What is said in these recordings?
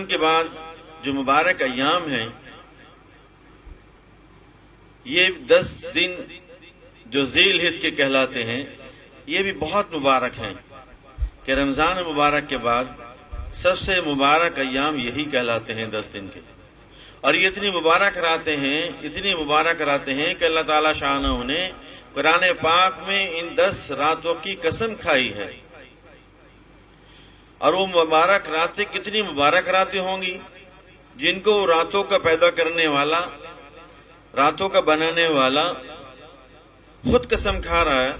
کے بعد جو مبارک ایام ہیں، یہ 10 دن جو ذی الحجہ کے کہلاتے ہیں، یہ بھی بہت مبارک ہیں کہ رمضان مبارک کے بعد سب سے مبارک ایام یہی کہلاتے ہیں 10 دن کے، اور یہ اتنی مبارک راتیں ہیں کہ اللہ تعالیٰ شانہ نے قرآن پاک میں ان 10 راتوں کی قسم کھائی ہے۔ اور وہ مبارک راتیں کتنی مبارک راتیں ہوں گی جن کو راتوں کا پیدا کرنے والا، راتوں کا بنانے والا خود قسم کھا رہا ہے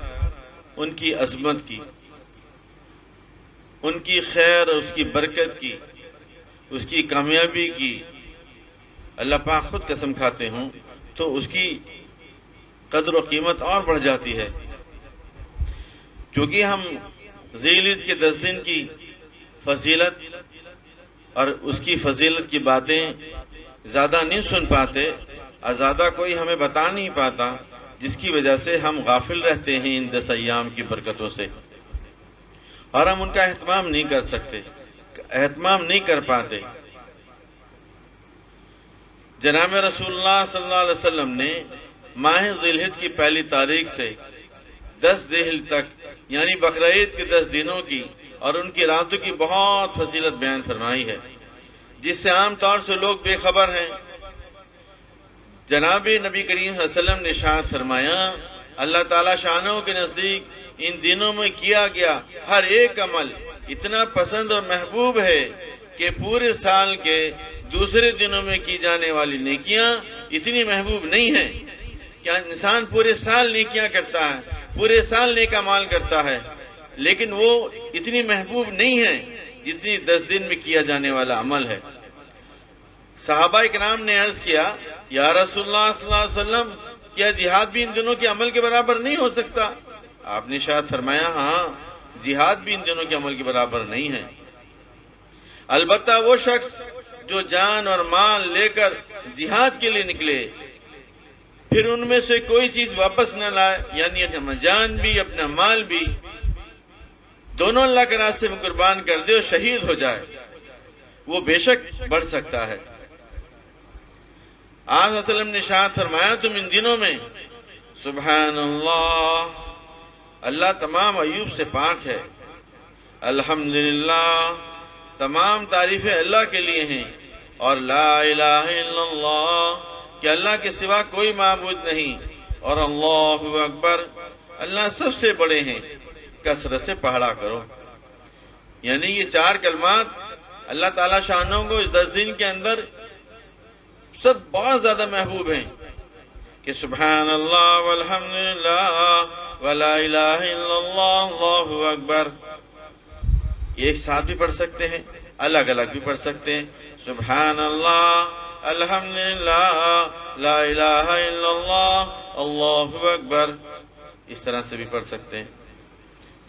ان کی عظمت کی، ان کی خیر، اس کی برکت کی، اس کی کامیابی کی۔ اللہ پاک خود قسم کھاتے ہوں تو اس کی قدر و قیمت اور بڑھ جاتی ہے۔ کیونکہ ہم ذی الحجہ کے 10 دن کی فضیلت اور اس کی فضیلت کی باتیں زیادہ نہیں سن پاتے، اور زیادہ کوئی ہمیں بتا نہیں پاتا، جس کی وجہ سے ہم غافل رہتے ہیں ان 10 ایام کی برکتوں سے، اور ہم ان کا اہتمام نہیں کر پاتے۔ جناب رسول اللہ صلی اللہ علیہ وسلم نے ماہ ذی الحجہ کی پہلی تاریخ سے 10 ذی الحجہ تک، یعنی بقرعید کے 10 دنوں کی اور ان کی راتوں کی بہت فضیلت بیان فرمائی ہے، جس سے عام طور سے لوگ بے خبر ہیں۔ جناب نبی کریم صلی اللہ علیہ وسلم نے ارشاد فرمایا، اللہ تعالیٰ شانوں کے نزدیک ان دنوں میں کیا گیا ہر ایک عمل اتنا پسند اور محبوب ہے کہ پورے سال کے دوسرے دنوں میں کی جانے والی نیکیاں اتنی محبوب نہیں ہیں۔ کیا انسان پورے سال نیکیاں کرتا ہے، پورے سال نیک اعمال کرتا ہے، لیکن وہ اتنی محبوب نہیں ہیں جتنی 10 دن میں کیا جانے والا عمل ہے۔ صحابہ کرام نے عرض کیا، یا رسول اللہ صلی اللہ علیہ وسلم، کیا جہاد بھی ان دنوں کے عمل کے برابر نہیں ہو سکتا؟ آپ نے ارشاد فرمایا، ہاں، جہاد بھی ان دنوں کے عمل کے برابر نہیں ہے۔ البتہ وہ شخص جو جان اور مال لے کر جہاد کے لیے نکلے، پھر ان میں سے کوئی چیز واپس نہ لائے، یعنی اپنا جان بھی اپنا مال بھی دونوں اللہ کے راستے میں قربان کر دے اور شہید ہو جائے، وہ بے شک بڑھ سکتا ہے۔ آپ صلی اللہ علیہ وسلم نے ارشاد فرمایا، تم ان دنوں میں سبحان اللہ تمام عیوب سے پاک ہے، الحمدللہ تمام تعریفیں اللہ کے لیے ہیں، اور لا الہ الا اللہ کہ اللہ کے سوا کوئی معبود نہیں، اور اللہ اکبر اللہ سب سے بڑے ہیں، کثرت سے پڑھا کرو۔ یعنی یہ 4 کلمات اللہ تعالیٰ شانوں کو اس 10 دن کے اندر سب بہت زیادہ محبوب ہیں کہ سبحان اللہ والحمدللہ ولا الہ الا اللہ اللہ اکبر۔ ایک ساتھ بھی پڑھ سکتے ہیں، الگ الگ بھی پڑھ سکتے ہیں، سبحان اللہ الحمدللہ لا الہ الا اللہ اللہ اکبر، اس طرح سے بھی پڑھ سکتے ہیں۔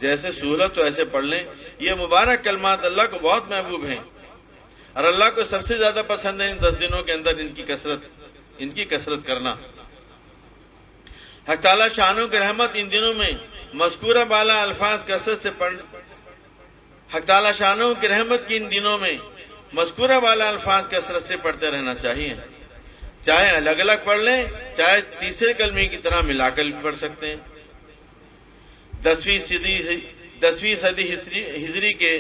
جیسے سہولت ہو ایسے پڑھ لیں۔ یہ مبارک کلمات اللہ کو بہت محبوب ہیں، اور اللہ کو سب سے زیادہ پسند ہے ان 10 دنوں کے اندر ان کی کثرت کرنا۔ حق تعالیٰ شانوں کی رحمت ان دنوں میں مذکورہ بالا الفاظ کثرت سے پڑھ، حق تعالیٰ شانوں کی رحمت کی ان دنوں میں مذکورہ والا الفاظ کثرت سے پڑھتے رہنا چاہیے، چاہے الگ الگ پڑھ لیں، چاہے تیسرے کلمے کی طرح ملا کر بھی پڑھ سکتے ہیں۔ 10ویں صدی ہجری کے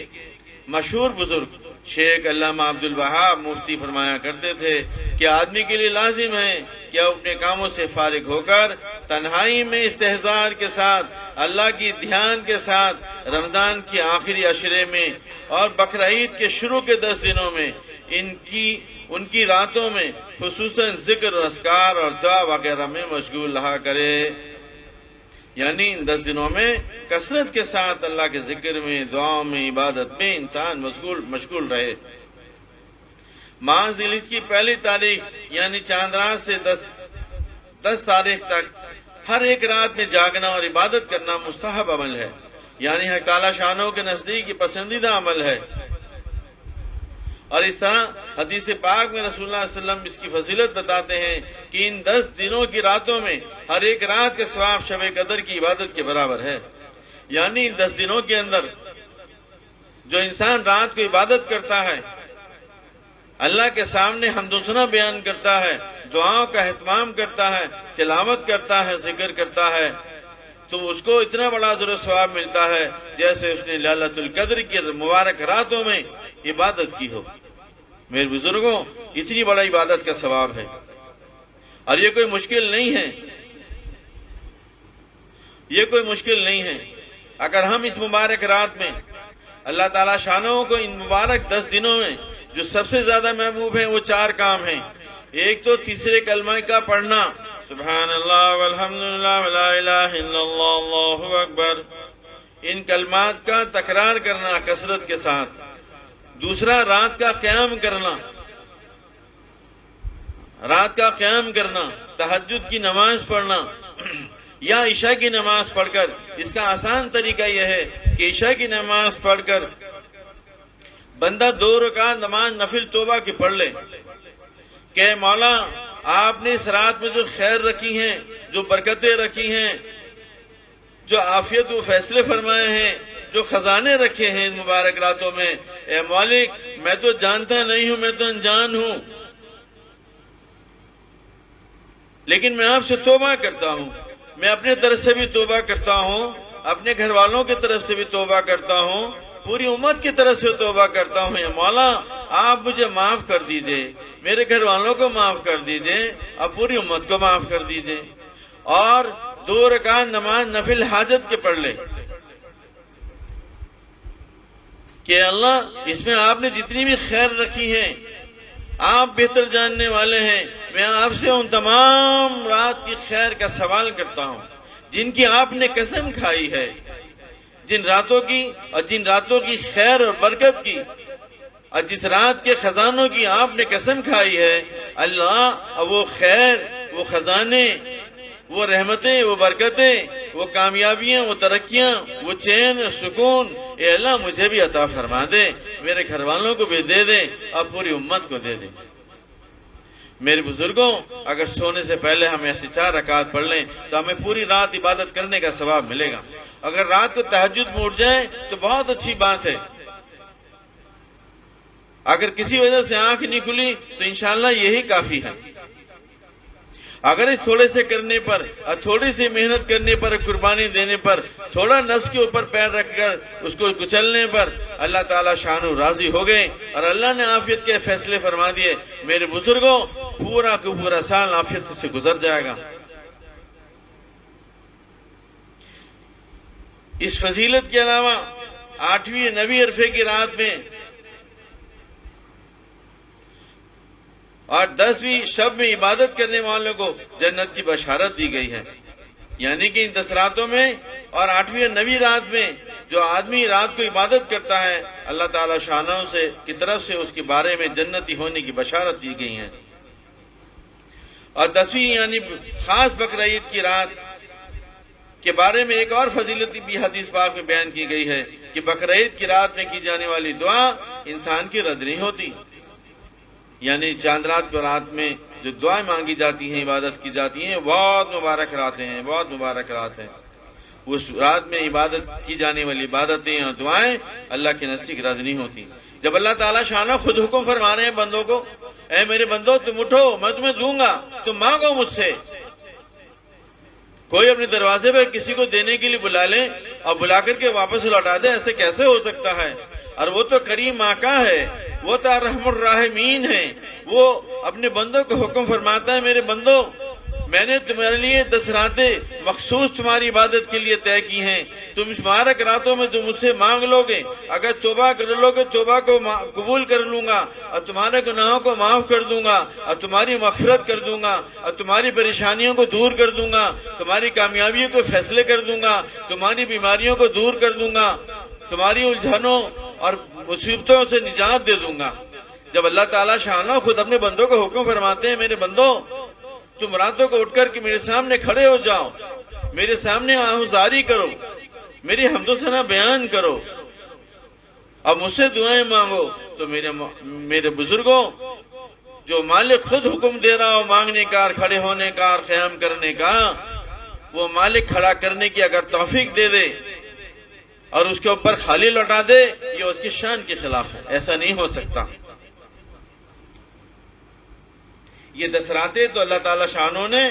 مشہور بزرگ شیخ علامہ عبد الوہاب مفتی فرمایا کرتے تھے کہ آدمی کے لیے لازم ہے کہ وہ اپنے کاموں سے فارغ ہو کر تنہائی میں استحضار کے ساتھ، اللہ کی دھیان کے ساتھ، رمضان کی آخری عشرے میں اور بقرعید کے شروع کے 10 دنوں میں ان کی راتوں میں خصوصاً ذکر اور اذکار اور دعا وغیرہ میں مشغول رہا کرے۔ یعنی ان 10 دنوں میں کثرت کے ساتھ اللہ کے ذکر میں، دعاؤں میں، عبادت میں انسان مشغول رہے۔ ماہ ذی الحجہ کی پہلی تاریخ یعنی چاند رات سے 10 تاریخ تک ہر ایک رات میں جاگنا اور عبادت کرنا مستحب عمل ہے، یعنی حق تعالیٰ شانوں کے نزدیک یہ پسندیدہ عمل ہے۔ اور اس طرح حدیث پاک میں رسول اللہ صلی اللہ علیہ وسلم اس کی فضیلت بتاتے ہیں کہ ان 10 دنوں کی راتوں میں ہر ایک رات کے ثواب شب قدر کی عبادت کے برابر ہے۔ یعنی ان 10 دنوں کے اندر جو انسان رات کو عبادت کرتا ہے اللہ کے سامنے حمد و ثنا بیان کرتا ہے، دعاؤں کا اہتمام کرتا ہے، تلاوت کرتا ہے، ذکر کرتا ہے، تو اس کو اتنا بڑا اجر و ثواب ملتا ہے جیسے اس نے لیلۃ القدر کی مبارک راتوں میں عبادت کی ہو۔ میرے بزرگوں، اتنی بڑا عبادت کا ثواب ہے، اور یہ کوئی مشکل نہیں ہے، یہ کوئی مشکل نہیں ہے۔ اگر ہم اس مبارک رات میں اللہ تعالیٰ شانوں کو ان مبارک 10 دنوں میں جو سب سے زیادہ محبوب ہیں وہ 4 کام ہیں۔ ایک تو تیسرے کلمہ کا پڑھنا، سبحان اللہ والحمدللہ ولا الہ الا اللہ اللہ اکبر، ان کلمات کا تکرار کرنا کثرت کے ساتھ۔ دوسرا، رات کا قیام کرنا، رات کا قیام کرنا، تہجد کی نماز پڑھنا یا عشاء کی نماز پڑھ کر۔ اس کا آسان طریقہ یہ ہے کہ عشاء کی نماز پڑھ کر بندہ 2 رکعت نماز نفل توبہ کی پڑھ لے کہ مولا آپ نے اس رات میں جو خیر رکھی ہیں، جو برکتیں رکھی ہیں، جو عافیت و فیصلے فرمائے ہیں، جو خزانے رکھے ہیں ان مبارک راتوں میں، اے مالک میں تو جانتا نہیں ہوں، میں تو انجان ہوں، لیکن میں آپ سے توبہ کرتا ہوں، میں اپنے طرف سے بھی توبہ کرتا ہوں، اپنے گھر والوں کی طرف سے بھی توبہ کرتا ہوں، پوری امت کی طرف سے توبہ کرتا ہوں۔ اے مولا آپ مجھے معاف کر دیجئے، میرے گھر والوں کو معاف کر دیجئے، اور پوری امت کو معاف کر دیجئے۔ اور 2 رکعت نماز نفل حاجت کے پڑھ لے کہ اللہ اس میں آپ نے جتنی بھی خیر رکھی ہے آپ بہتر جاننے والے ہیں، میں آپ سے ان تمام رات کی خیر کا سوال کرتا ہوں جن کی آپ نے قسم کھائی ہے، جن راتوں کی اور جن راتوں کی خیر اور برکت کی اور جس رات کے خزانوں کی آپ نے قسم کھائی ہے، اللہ وہ خیر، وہ خزانے، وہ رحمتیں، وہ برکتیں، وہ کامیابیاں، وہ ترقیاں، وہ چین، سکون، اے اللہ مجھے بھی عطا فرما دے، میرے گھر والوں کو بھی دے دے اور پوری امت کو دے دے۔ میرے بزرگوں، اگر سونے سے پہلے ہم ایسی 4 رکعت پڑھ لیں تو ہمیں پوری رات عبادت کرنے کا ثواب ملے گا۔ اگر رات کو تہجد میں اٹھ جائیں تو بہت اچھی بات ہے، اگر کسی وجہ سے آنکھ نہیں کھلی تو انشاءاللہ یہی کافی ہے۔ اگر اس تھوڑے سے کرنے پر اور تھوڑی سی محنت کرنے پر، قربانی دینے پر، تھوڑا نفس کے اوپر پیر رکھ کر اس کو کچلنے پر اللہ تعالیٰ شانو راضی ہو گئے اور اللہ نے عافیت کے فیصلے فرما دیے، میرے بزرگوں پورا کا پورا سال عافیت سے گزر جائے گا۔ اس فضیلت کے علاوہ 8ویں 9ویں عرفے کی رات میں اور 10ویں شب میں عبادت کرنے والوں کو جنت کی بشارت دی گئی ہے، یعنی کہ ان 10 راتوں میں اور 8ویں اور 9ویں رات میں جو آدمی رات کو عبادت کرتا ہے اللہ تعالیٰ شانوں سے کی طرف سے اس کے بارے میں جنتی ہونے کی بشارت دی گئی ہے۔ اور 10ویں یعنی خاص بقر عید کی رات کے بارے میں ایک اور فضیلت بھی حدیث پاک میں بیان کی گئی ہے کہ بقر عید کی رات میں کی جانے والی دعا انسان کی رد نہیں ہوتی، یعنی چاند رات کو رات میں جو دعائیں مانگی جاتی ہیں، عبادت کی جاتی ہیں، بہت مبارک راتیں ہیں، بہت مبارک رات ہیں۔ اس رات میں عبادت کی جانے والی عبادتیں اور دعائیں اللہ کے نزدیک رد نہیں ہوتی۔ جب اللہ تعالیٰ شانہ خود حکم فرما رہے ہیں بندوں کو، اے میرے بندو تم اٹھو میں تمہیں دوں گا، تم مانگو مجھ سے۔ کوئی اپنے دروازے پہ کسی کو دینے کے لیے بلا لے اور بلا کر کے واپس لوٹا دے، ایسے کیسے ہو سکتا ہے؟ اور وہ تو کریم آقا ہے، وہ تو رحم الراحمین ہے، وہ اپنے بندوں کو حکم فرماتا ہے، میرے بندو میں نے تمہارے لیے 10 راتیں مخصوص تمہاری عبادت کے لیے طے کی ہیں، تم اس مبارک راتوں میں تم مجھ سے مانگ لو گے، اگر توبہ کر لو گے توبہ کو قبول کر لوں گا اور تمہارے گناہوں کو معاف کر دوں گا اور تمہاری مغفرت کر دوں گا اور تمہاری پریشانیوں کو دور کر دوں گا، تمہاری کامیابیوں کو فیصلے کر دوں گا، تمہاری بیماریوں کو دور کر دوں گا، تمہاری الجھنوں اور مصیبتوں سے نجات دے دوں گا۔ جب اللہ تعالیٰ شانہ خود اپنے بندوں کو حکم فرماتے ہیں، میرے بندوں تم راتوں کو اٹھ کر کے میرے سامنے کھڑے ہو جاؤ، میرے سامنے آہوزاری کرو، میری حمد و ثنا بیان کرو اور مجھ سے دعائیں مانگو، تو میرے بزرگوں جو مالک خود حکم دے رہا ہو مانگنے کا اور کھڑے ہونے کا اور قیام کرنے کا، وہ مالک کھڑا کرنے کی اگر توفیق دے دے اور اس کے اوپر خالی لوٹا دے، یہ اس کی شان کے خلاف ہے، ایسا نہیں ہو سکتا۔ یہ 10 راتیں تو اللہ تعالی شانوں نے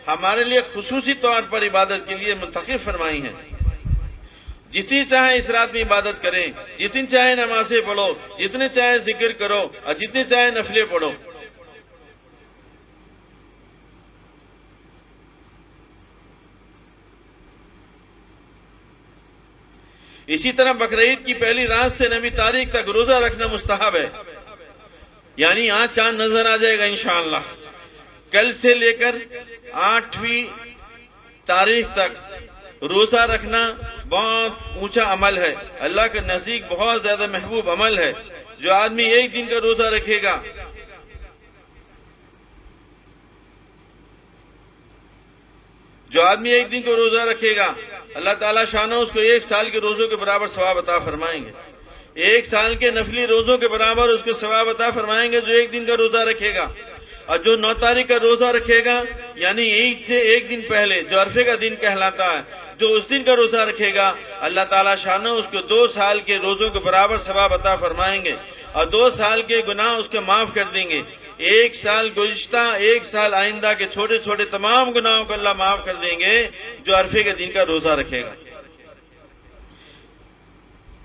ہمارے لیے خصوصی طور پر عبادت کے لیے منتخب فرمائی ہیں۔ جتنی چاہے اس رات میں عبادت کریں، جتنی چاہے نمازیں پڑھو، جتنے چاہے ذکر کرو اور جتنے چاہے نفلیں پڑھو۔ اسی طرح بقرعید کی پہلی رات سے 9ویں تاریخ تک روزہ رکھنا مستحب ہے، یعنی آج چاند نظر آ جائے گا انشاءاللہ۔ کل سے لے کر 8ویں تاریخ تک روزہ رکھنا بہت اونچا عمل ہے، اللہ کے نزدیک بہت زیادہ محبوب عمل ہے۔ جو آدمی ایک دن کا روزہ رکھے گا، جو آدمی ایک دن کو روزہ رکھے گا، اللہ تعالیٰ شانہ اس کو 1 سال کے روزوں کے برابر ثواب عطا فرمائیں گے۔ 1 سال کے نفلی روزوں کے برابر اس کو ثواب عطا فرمائیں گے جو ایک دن کا روزہ رکھے گا۔ اور جو 9 تاریخ کا روزہ رکھے گا، یعنی عید سے ایک دن پہلے جو عرفے کا دن کہلاتا ہے، جو اس دن کا روزہ رکھے گا، اللہ تعالیٰ شانہ اس کو 2 سال کے روزوں کے برابر ثواب عطا فرمائیں گے اور 2 سال کے گناہ اس کے معاف کر دیں گے۔ 1 سال گزشتہ، 1 سال آئندہ کے چھوٹے چھوٹے تمام گناہوں کو اللہ معاف کر دیں گے جو عرفے کے دن کا روزہ رکھے گا۔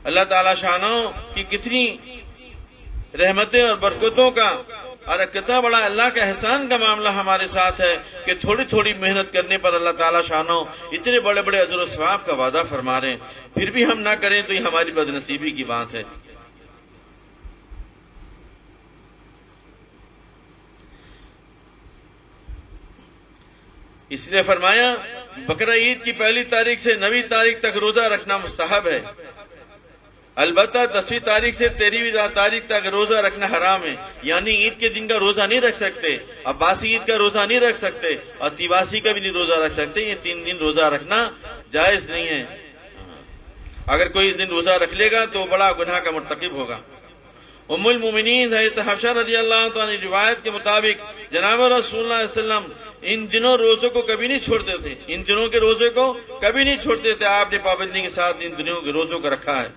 اللہ تعالیٰ شانوں کی کتنی رحمتیں اور برکتوں کا اور کتنا بڑا اللہ کا احسان کا معاملہ ہمارے ساتھ ہے کہ تھوڑی تھوڑی محنت کرنے پر اللہ تعالیٰ شانوں اتنے بڑے بڑے اجر و ثواب کا وعدہ فرما رہے ہیں، پھر بھی ہم نہ کریں تو یہ ہماری بدنصیبی کی بات ہے۔ اس لیے فرمایا بقرعید کی پہلی تاریخ سے 9ویں تاریخ تک روزہ رکھنا مستحب ہے، البتہ 10ویں تاریخ سے 13ویں تاریخ تک روزہ رکھنا حرام ہے، یعنی عید کے دن کا روزہ نہیں رکھ سکتے، عباسی عید کا روزہ نہیں رکھ سکتے اور تیواسی کا بھی نہیں روزہ رکھ سکتے۔ یہ 3 دن روزہ رکھنا جائز نہیں ہے۔ اگر کوئی اس دن روزہ رکھ لے گا تو بڑا گناہ کا مرتکب ہوگا۔ ام المومنین حضرت حفصہ رضی اللہ تعالی روایت کے مطابق جناب رسول اللہ علیہ وسلم ان دنوں روزوں کو کبھی نہیں چھوڑتے تھے، ان دنوں کے روزے کو کبھی نہیں چھوڑتے تھے، آپ نے پابندی کے ساتھ ان دنوں کے روزوں کو رکھا ہے۔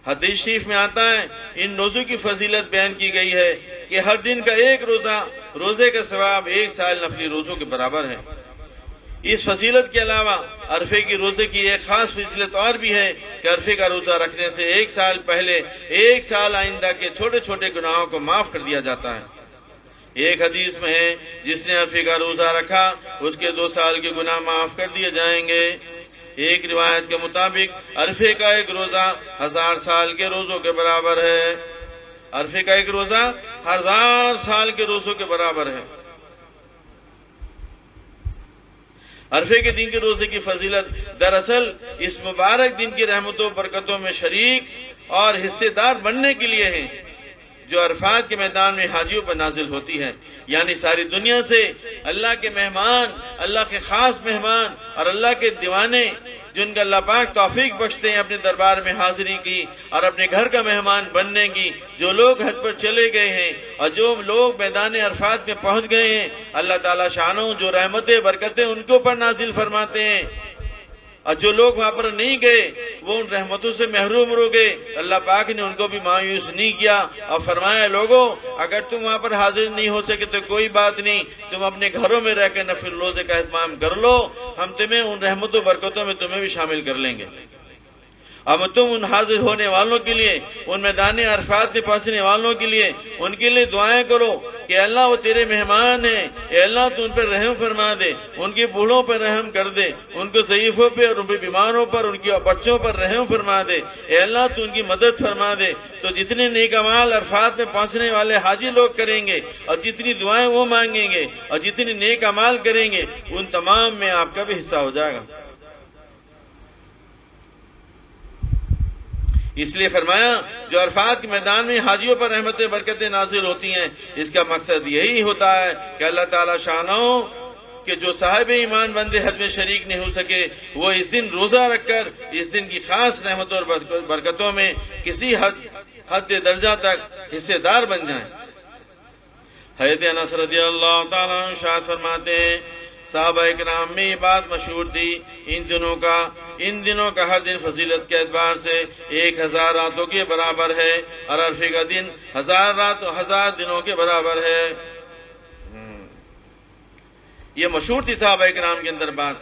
حدیث شریف میں آتا ہے ان روزوں کی فضیلت بیان کی گئی ہے کہ ہر دن کا ایک روزے کا ثواب 1 سال نفلی روزوں کے برابر ہے۔ اس فضیلت کے علاوہ عرفے کی روزے کی ایک خاص فضیلت اور بھی ہے کہ عرفے کا روزہ رکھنے سے 1 سال پہلے 1 سال آئندہ کے چھوٹے چھوٹے گناہوں کو معاف کر دیا جاتا ہے۔ ایک حدیث میں ہے جس نے عرفے کا روزہ رکھا اس کے 2 سال کے گناہ معاف کر دیے جائیں گے۔ ایک روایت کے مطابق عرفے کا ایک روزہ 1000 سال کے روزوں کے برابر ہے۔ عرفے کا ایک روزہ 1000 سال کے روزوں کے برابر ہے۔ عرفے کے دن کے روزے کی فضیلت دراصل اس مبارک دن کی رحمتوں برکتوں میں شریک اور حصے دار بننے کے لیے ہے جو عرفات کے میدان میں حاجیوں پر نازل ہوتی ہے، یعنی ساری دنیا سے اللہ کے مہمان، اللہ کے خاص مہمان اور اللہ کے دیوانے جن کا اللہ پاک توفیق بخشتے ہیں اپنے دربار میں حاضری کی اور اپنے گھر کا مہمان بننے کی۔ جو لوگ حج پر چلے گئے ہیں اور جو لوگ میدان عرفات میں پہنچ گئے ہیں، اللہ تعالیٰ شانوں جو رحمتیں برکتیں ان کے اوپر نازل فرماتے ہیں، اور جو لوگ وہاں پر نہیں گئے وہ ان رحمتوں سے محروم رہ گئے۔ اللہ پاک نے ان کو بھی مایوس نہیں کیا اور فرمایا لوگوں اگر تم وہاں پر حاضر نہیں ہو سکے تو کوئی بات نہیں، تم اپنے گھروں میں رہ کے نفل روزے کا اہتمام کر لو، ہم تمہیں ان رحمتوں برکتوں میں تمہیں بھی شامل کر لیں گے۔ اب تم ان حاضر ہونے والوں کے لیے، ان میدان عرفات میں پہنچنے والوں کے لیے ان کے لیے دعائیں کرو کہ اللہ وہ تیرے مہمان ہیں، اے اللہ تو ان پر رحم فرما دے، ان کے بوڑھوں پر رحم کر دے، ان کو ضعیفوں پر اور ان پہ بیماروں پر، ان کے بچوں پر رحم فرما دے، اے اللہ تو ان کی مدد فرما دے۔ تو جتنے نیک اعمال عرفات میں پہنچنے والے حاجی لوگ کریں گے اور جتنی دعائیں وہ مانگیں گے اور جتنی نیک اعمال کریں گے ان تمام میں آپ کا بھی حصہ ہو جائے گا۔ اس لیے فرمایا جو عرفات کے میدان میں حاجیوں پر رحمتیں برکتیں نازل ہوتی ہیں اس کا مقصد یہی ہوتا ہے کہ اللہ تعالیٰ شانوں کہ جو صاحب ایمان بندے حج میں شریک نہیں ہو سکے وہ اس دن روزہ رکھ کر اس دن کی خاص رحمتوں اور برکتوں میں کسی حد درجہ تک حصے دار بن جائیں۔ حضرت انس رضی اللہ تعالیٰ عنہ ارشاد فرماتے ہیں صحابہ اکرام میں یہ بات مشہور تھی ان دنوں کا ہر دن فضیلت کے اعتبار سے 1000 راتوں کے برابر ہے اور عرفے کا دن 1000 دنوں کے برابر ہے۔ یہ مشہور تھی صحابہ کرام کے اندر بات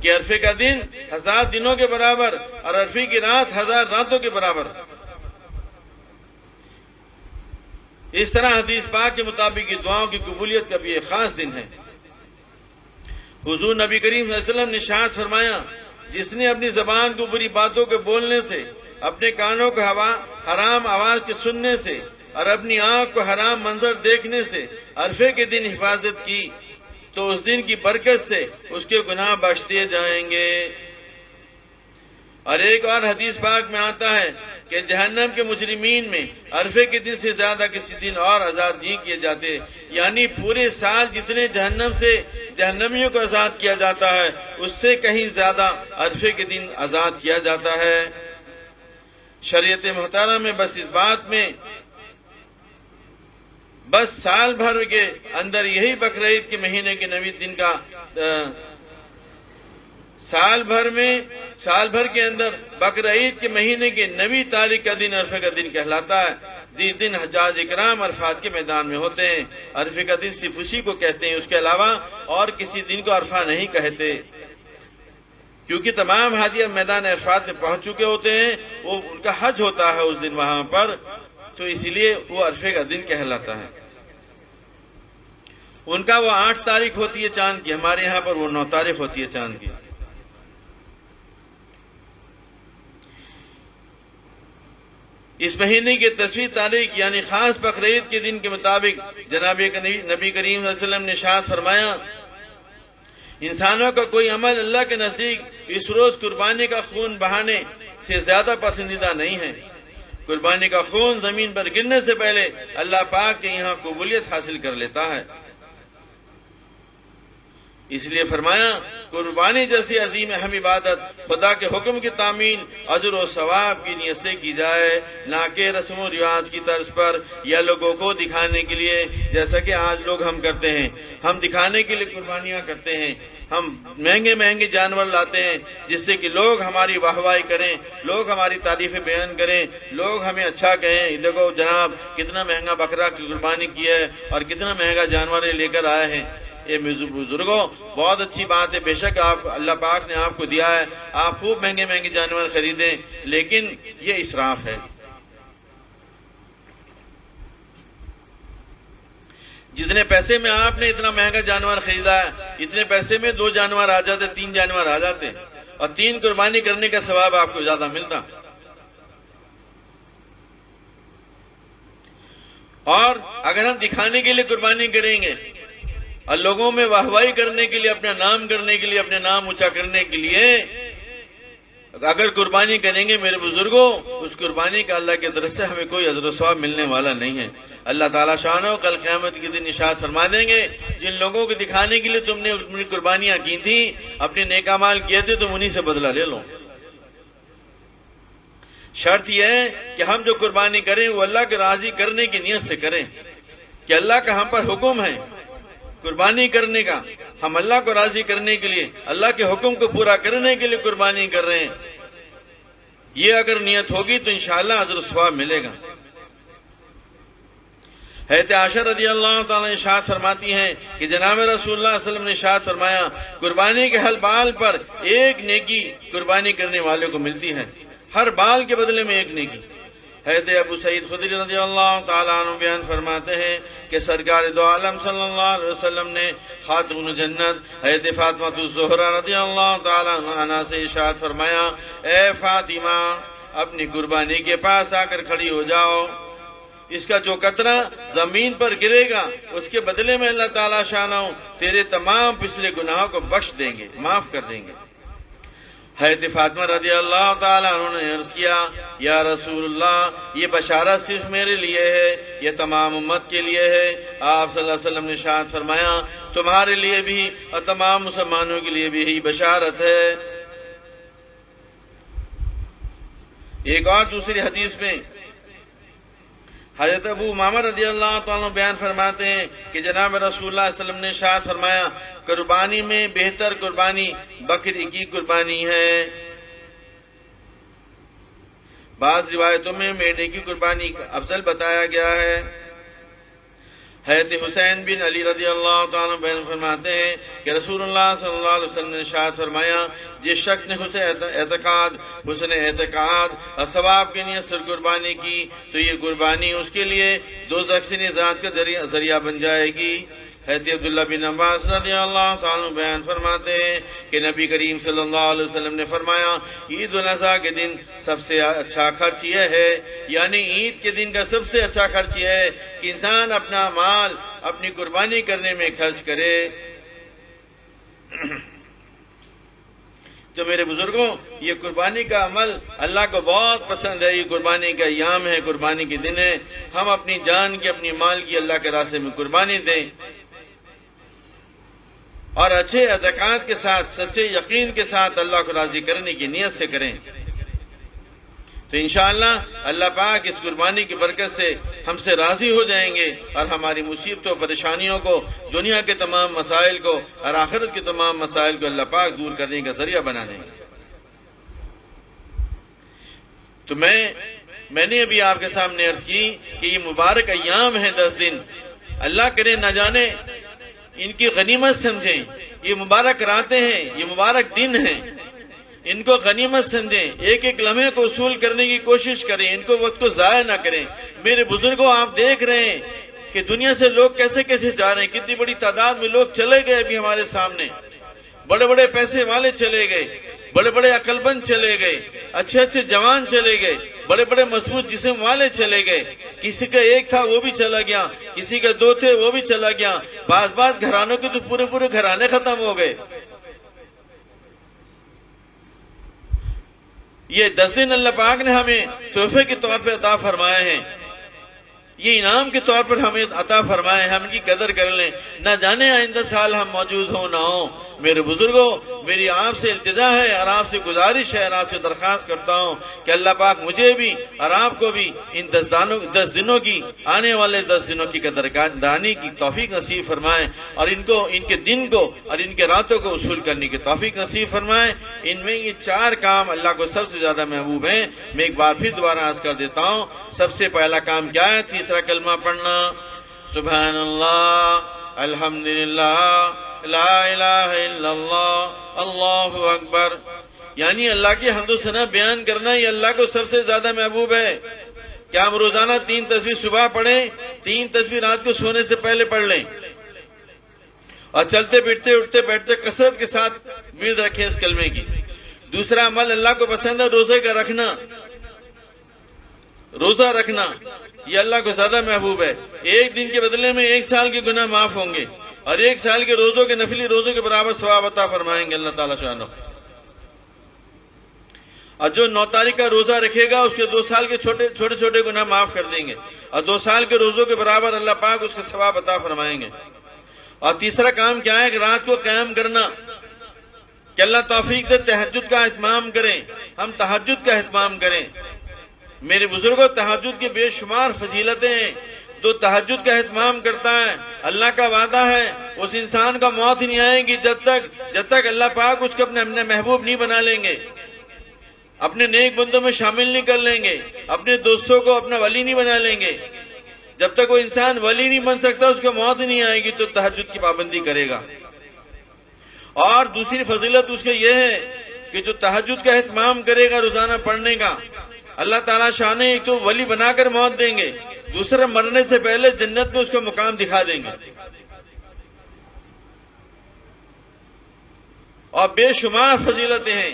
کہ عرفے کا دن 1000 دنوں کے برابر اور عرفے کی رات 1000 راتوں کے برابر. اس طرح حدیث پاک کے مطابق یہ دعاؤں کی قبولیت کا بھی ایک خاص دن ہے. حضور نبی کریم صلی اللہ علیہ وسلم نے ارشاد فرمایا جس نے اپنی زبان کو بری باتوں کے بولنے سے، اپنے کانوں کو حرام آواز کے سننے سے اور اپنی آنکھ کو حرام منظر دیکھنے سے عرفے کے دن حفاظت کی تو اس دن کی برکت سے اس کے گناہ بخش دیے جائیں گے. اور ایک اور حدیث پاک میں آتا ہے کہ جہنم کے مجرمین میں عرفے کے دن سے زیادہ کسی دن اور آزاد نہیں کیے جاتے، یعنی پورے سال جتنے جہنم سے جہنمیوں کو آزاد کیا جاتا ہے اس سے کہیں زیادہ عرفے کے دن آزاد کیا جاتا ہے. شریعت محترمہ میں بس اس بات میں بس سال بھر کے اندر یہی بقرعید کے مہینے کے 9 دن کا سال بھر کے اندر بقرعید کے مہینے کی 9 تاریخ کا دن عرفے کا دن کہلاتا ہے. جس دن حجاج اکرام عرفات کے میدان میں ہوتے ہیں. عرفے کا دن صرف اسی کو کہتے ہیں، اس کے علاوہ اور کسی دن کو عرفہ نہیں کہتے، کیونکہ تمام حاجی میدان عرفات میں پہنچ چکے ہوتے ہیں. وہ ان کا حج ہوتا ہے اس دن وہاں پر، تو اسی لیے وہ عرفے کا دن کہلاتا ہے. ان کا وہ 8 تاریخ ہوتی ہے چاند کی، ہمارے یہاں پر وہ 9 تاریخ ہوتی ہے چاند کی. اس مہینے کی 10ویں تاریخ یعنی خاص بقرعید کے دن کے مطابق جناب نبی کریم صلی اللہ علیہ وسلم نے ارشاد فرمایا انسانوں کا کوئی عمل اللہ کے نزدیک اس روز قربانی کا خون بہانے سے زیادہ پسندیدہ نہیں ہے. قربانی کا خون زمین پر گرنے سے پہلے اللہ پاک کے یہاں قبولیت حاصل کر لیتا ہے. اس لیے فرمایا قربانی جیسی عظیم اہم عبادت خدا کے حکم کی تعمیل اجر و ثواب کی نیت سے کی جائے، نہ کہ رسم و رواج کی طرز پر یا لوگوں کو دکھانے کے لیے، جیسا کہ آج لوگ ہم کرتے ہیں. ہم دکھانے کے لیے قربانیاں کرتے ہیں، ہم مہنگے جانور لاتے ہیں جس سے کہ لوگ ہماری واہواہی کریں، لوگ ہماری تعریفیں بیان کریں، لوگ ہمیں اچھا کہیں دیکھو جناب کتنا مہنگا بکرا کی قربانی کی ہے اور کتنا مہنگا جانور لے کر آئے ہیں. یہ بزرگوں بہت اچھی بات ہے، بے شک آپ اللہ پاک نے آپ کو دیا ہے، آپ خوب مہنگے جانور خریدیں، لیکن یہ اسراف ہے. جتنے پیسے میں آپ نے اتنا مہنگا جانور خریدا ہے، اتنے پیسے میں 2 جانور آ جاتے، 3 جانور آ جاتے اور 3 قربانی کرنے کا ثواب آپ کو زیادہ ملتا. اور اگر ہم دکھانے کے لیے قربانی کریں گے اور لوگوں میں واہواہی کرنے کے لیے، اپنا نام کرنے کے لیے، اپنے نام اونچا کرنے کے لیے اگر قربانی کریں گے میرے بزرگوں، اس قربانی کا اللہ کی طرف سے ہمیں کوئی اجر و ثواب ملنے والا نہیں ہے. اللہ تعالیٰ شانو کل قیامت کے دن ارشاد فرما دیں گے جن لوگوں کو دکھانے کے لیے تم نے اپنی قربانیاں کی تھی، اپنے نیک اعمال کیے تھے، تم انہی سے بدلہ لے لو. شرط یہ ہے کہ ہم جو قربانی کریں وہ اللہ کے راضی کرنے کی نیت سے کریں، کہ اللہ کا ہم پر حکم ہے قربانی کرنے کا، ہم اللہ کو راضی کرنے کے لیے، اللہ کے حکم کو پورا کرنے کے لیے قربانی کر رہے ہیں. یہ اگر نیت ہوگی تو انشاءاللہ اجر و ثواب ملے گا. حضرت عائشہ رضی اللہ تعالیٰ ارشاد فرماتی ہیں کہ جناب رسول اللہ صلی اللہ علیہ وسلم نے ارشاد فرمایا قربانی کے ہر بال پر 1 نیکی قربانی کرنے والے کو ملتی ہے، ہر بال کے بدلے میں 1 نیکی. حضرت ابو سعید خدری رضی اللہ تعالیٰ عنہ بیان فرماتے ہیں کہ سرکار دو عالم صلی اللہ علیہ وسلم نے خاتون جنت حضرت فاطمہ الزہرا رضی اللہ تعالیٰ عنہ سے ارشاد فرمایا اے فاطمہ اپنی قربانی کے پاس آ کر کھڑی ہو جاؤ، اس کا جو قطرہ زمین پر گرے گا اس کے بدلے میں اللہ تعالیٰ شانہ تیرے تمام پچھلے گناہوں کو بخش دیں گے، معاف کر دیں گے. حضرت فاطمہ رضی اللہ تعالیٰ عنہ نے عرض کیا یا رسول اللہ یہ بشارت صرف میرے لیے ہے، یہ تمام امت کے لیے ہے. آپ صلی اللہ علیہ وسلم نے ارشاد فرمایا تمہارے لیے بھی اور تمام مسلمانوں کے لیے بھی یہی بشارت ہے. ایک اور دوسری حدیث میں حضرت ابو امامہ رضی اللہ تعالیٰ بیان فرماتے ہیں کہ جناب رسول اللہ صلی اللہ علیہ وسلم نے ارشاد فرمایا قربانی میں بہتر قربانی بکری کی قربانی ہے. بعض روایتوں میں میڑے کی قربانی افضل بتایا گیا ہے. حضرت حسین بن علی رضی اللہ تعالیٰ بیان فرماتے ہیں کہ رسول اللہ صلی اللہ علیہ وسلم نے ارشاد فرمایا، جس شخص نے حسن اعتقاد اور ثواب کی نیت سے قربانی کی تو یہ قربانی اس کے لیے دوزخ سے نجات کا ذریعہ بن جائے گی۔ حضرت عبداللہ بن عباس رضی اللہ تعالیٰ بیان فرماتے ہیں کہ نبی کریم صلی اللہ علیہ وسلم نے فرمایا، عید الاضحیٰ کے دن سب سے اچھا خرچ یہ ہے، یعنی عید کے دن کا سب سے اچھا خرچ یہ ہے کہ انسان اپنا مال اپنی قربانی کرنے میں خرچ کرے۔ تو میرے بزرگوں، یہ قربانی کا عمل اللہ کو بہت پسند ہے۔ یہ قربانی کا ایام ہے، قربانی کے دن ہے۔ ہم اپنی جان کی، اپنی مال کی اللہ کے راستے میں قربانی دیں اور اچھے اعتقاد کے ساتھ، سچے یقین کے ساتھ اللہ کو راضی کرنے کی نیت سے کریں، تو انشاءاللہ اللہ پاک اس قربانی کی برکت سے ہم سے راضی ہو جائیں گے اور ہماری مصیبتوں، پریشانیوں کو، دنیا کے تمام مسائل کو اور آخرت کے تمام مسائل کو اللہ پاک دور کرنے کا ذریعہ بنا دیں گے۔ تو میں نے ابھی آپ کے سامنے عرض کی کہ یہ مبارک ایام ہیں، 10 دن، اللہ کرے نہ جانے ان کی غنیمت سمجھیں۔ یہ مبارک راتیں ہیں، یہ مبارک دن ہیں، ان کو غنیمت سمجھیں، ایک ایک لمحے کو وصول کرنے کی کوشش کریں، ان کو وقت کو ضائع نہ کریں۔ میرے بزرگوں، آپ دیکھ رہے ہیں کہ دنیا سے لوگ کیسے کیسے جا رہے ہیں، کتنی بڑی تعداد میں لوگ چلے گئے ابھی ہمارے سامنے، بڑے بڑے پیسے والے چلے گئے، بڑے بڑے عقل مند چلے گئے، اچھے اچھے جوان چلے گئے، بڑے بڑے مضبوط جسم والے چلے گئے، کسی کا ایک تھا وہ بھی چلا گیا، کسی کا 2 تھے وہ بھی چلا گیا، بعض گھرانوں کے تو پورے گھرانے ختم ہو گئے۔ یہ 10 دن اللہ پاک نے ہمیں تحفے کے طور پہ عطا فرمائے ہیں، یہ انعام کے طور پر ہمیں عطا فرمائے ہیں، ہم ان کی قدر کر لیں، نہ جانے آئندہ سال ہم موجود ہوں نہ ہوں۔ میرے بزرگوں، میری آپ سے التجا ہے اور آپ سے گزارش ہے اور آپ سے درخواست کرتا ہوں کہ اللہ پاک مجھے بھی اور آپ کو بھی ان 10 دنوں کی، آنے والے 10 دنوں کی قدردانی کی توفیق نصیب فرمائے اور ان کے دن کو اور ان کے راتوں کو وصول کرنے کی توفیق نصیب فرمائے۔ ان میں یہ 4 کام اللہ کو سب سے زیادہ محبوب ہیں۔ میں ایک بار پھر دوبارہ عرض کر دیتا ہوں، سب سے پہلا کام کیا ہے؟ تیسرا کلمہ پڑھنا، سبحان اللہ، الحمدللہ، لا الہ الا اللہ، اللہ اکبر، یعنی اللہ کی حمد و ثنا بیان کرنا یہ اللہ کو سب سے زیادہ محبوب ہے۔ کیا ہم روزانہ 3 تسبیح صبح پڑھیں، 3 تسبیح رات کو سونے سے پہلے پڑھ لیں اور چلتے پھرتے اٹھتے بیٹھتے کثرت کے ساتھ ورد رکھیں اس کلمے کی۔ دوسرا عمل اللہ کو پسند ہے روزے کا رکھنا، روزہ رکھنا یہ اللہ کو زیادہ محبوب ہے۔ ایک دن کے بدلے میں 1 سال کے گناہ معاف ہوں گے اور 1 سال کے روزوں کے نفلی روزوں کے برابر ثواب عطا فرمائیں گے اللہ تعالیٰ شانہ۔ اور جو 9 تاریخ کا روزہ رکھے گا اس کے 2 سال کے چھوٹے چھوٹے گناہ معاف کر دیں گے اور 2 سال کے روزوں کے برابر اللہ پاک اس کا ثواب عطا فرمائیں گے۔ اور تیسرا کام کیا ہے کہ رات کو قیام کرنا، کہ اللہ توفیق دے تہجد کا اہتمام کریں، ہم تہجد کا اہتمام کریں۔ میرے بزرگوں، تہجد کی بے شمار فضیلتیں ہیں۔ جو تہجد کا اہتمام کرتا ہے، اللہ کا وعدہ ہے اس انسان کا موت ہی نہیں آئے گی جب تک اللہ پاک اس کو اپنے محبوب نہیں بنا لیں گے، اپنے نیک بندوں میں شامل نہیں کر لیں گے، اپنے دوستوں کو اپنا ولی نہیں بنا لیں گے۔ جب تک وہ انسان ولی نہیں بن سکتا، اس کو موت ہی نہیں آئے گی تو تہجد کی پابندی کرے گا۔ اور دوسری فضیلت اس کے یہ ہے کہ جو تہجد کا اہتمام کرے گا روزانہ پڑھنے کا، اللہ تعالیٰ شان ایک تو ولی بنا کر موت دیں گے، دوسرے مرنے سے پہلے جنت میں اس کو مقام دکھا دیں گے۔ اور بے شمار فضیلتیں ہیں۔